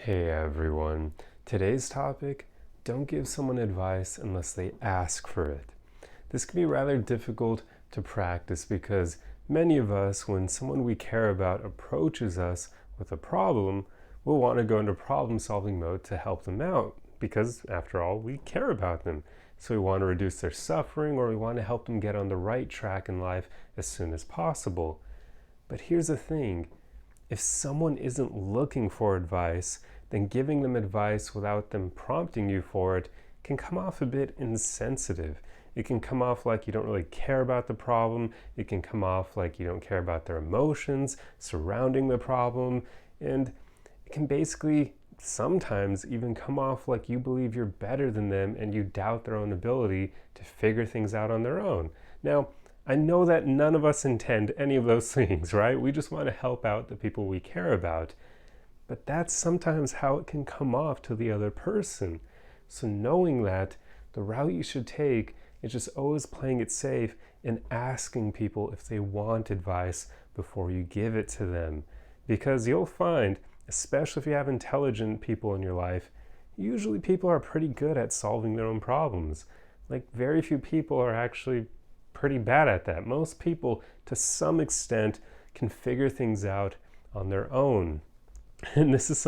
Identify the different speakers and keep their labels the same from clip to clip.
Speaker 1: Hey everyone, today's topic, don't give someone advice unless they ask for it. This can be rather difficult to practice because many of us, when someone we care about approaches us with a problem, will want to go into problem solving mode to help them out because after all, we care about them. So we want to reduce their suffering or we want to help them get on the right track in life as soon as possible. But here's the thing. If someone isn't looking for advice, then giving them advice without them prompting you for it can come off a bit insensitive. It can come off like you don't really care about the problem. It can come off like you don't care about their emotions surrounding the problem. And it can basically sometimes even come off like you believe you're better than them and you doubt their own ability to figure things out on their own. Now, I know that none of us intend any of those things, right? We just want to help out the people we care about. But that's sometimes how it can come off to the other person. So knowing that, the route you should take is just always playing it safe and asking people if they want advice before you give it to them. Because you'll find, especially if you have intelligent people in your life, usually people are pretty good at solving their own problems. Like very few people are actually pretty bad at that. Most people, to some extent, can figure things out on their own. And this is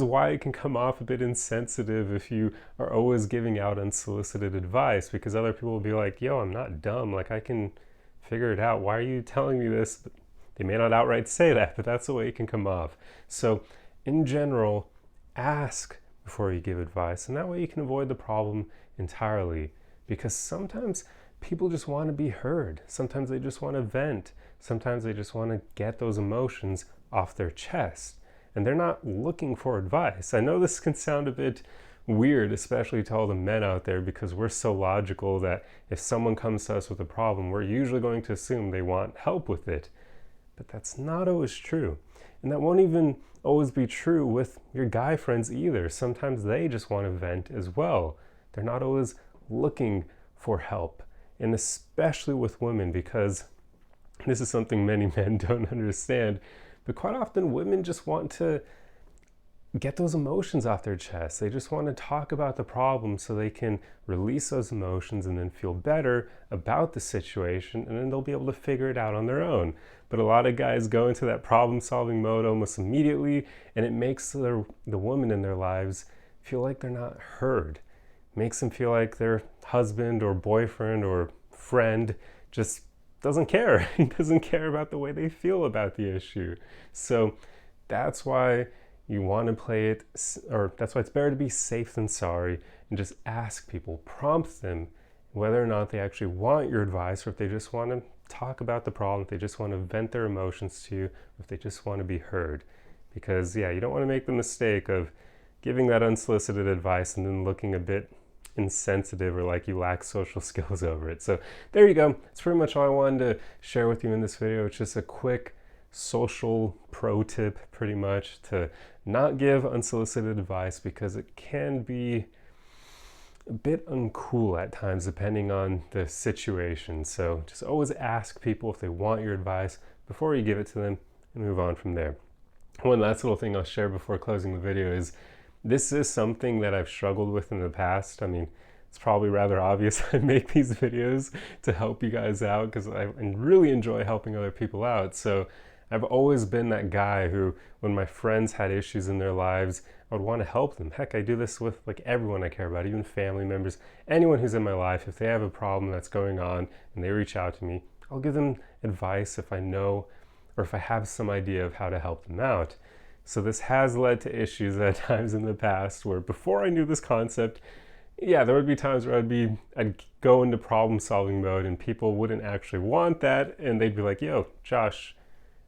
Speaker 1: why it can come off a bit insensitive if you are always giving out unsolicited advice, because other people will be like, yo, I'm not dumb, like I can figure it out. Why are you telling me this? But they may not outright say that, but that's the way it can come off. So in general, ask before you give advice, and that way you can avoid the problem entirely, because sometimes people just want to be heard. Sometimes they just want to vent. Sometimes they just want to get those emotions off their chest. And they're not looking for advice. I know this can sound a bit weird, especially to all the men out there, because we're so logical that if someone comes to us with a problem, we're usually going to assume they want help with it. But that's not always true. And that won't even always be true with your guy friends either. Sometimes they just want to vent as well. They're not always looking for help. And especially with women, because this is something many men don't understand, but quite often women just want to get those emotions off their chest. They just want to talk about the problem so they can release those emotions and then feel better about the situation, and then they'll be able to figure it out on their own. But a lot of guys go into that problem-solving mode almost immediately, and it makes the woman in their lives feel like they're not heard. Makes them feel like their husband or boyfriend or friend just doesn't care. He doesn't care about the way they feel about the issue. So that's why you want to play it, or that's why it's better to be safe than sorry and just ask people, prompt them whether or not they actually want your advice, or if they just want to talk about the problem, if they just want to vent their emotions to you, or if they just want to be heard. Because yeah, you don't want to make the mistake of giving that unsolicited advice and then looking a bit insensitive or like you lack social skills over it. So there you go. That's pretty much all I wanted to share with you in this video. It's just a quick social pro tip, pretty much, to not give unsolicited advice, because it can be a bit uncool at times depending on the situation. So just always ask people if they want your advice before you give it to them and move on from there. One last little thing I'll share before closing the video is this is something that I've struggled with in the past. I mean, it's probably rather obvious I make these videos to help you guys out because I really enjoy helping other people out. So I've always been that guy who, when my friends had issues in their lives, I would want to help them. Heck, I do this with like everyone I care about, even family members, anyone who's in my life. If they have a problem that's going on and they reach out to me, I'll give them advice if I know or if I have some idea of how to help them out. So this has led to issues at times in the past where before I knew this concept, yeah, there would be times where I'd go into problem solving mode and people wouldn't actually want that, and they'd be like, yo, Josh,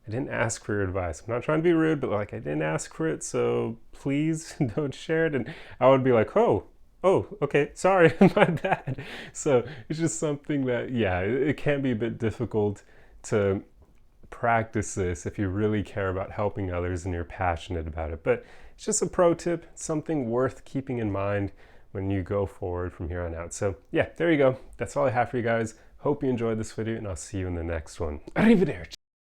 Speaker 1: I didn't ask for your advice. I'm not trying to be rude, but like I didn't ask for it, so please don't share it. And I would be like, oh, okay, sorry, my bad. So it's just something that, yeah, it can be a bit difficult to practice this if you really care about helping others and you're passionate about it. But it's just a pro tip, something worth keeping in mind when you go forward from here on out. So yeah, there you go. That's all I have for you guys. Hope you enjoyed this video, and I'll see you in the next one. Arrivederci.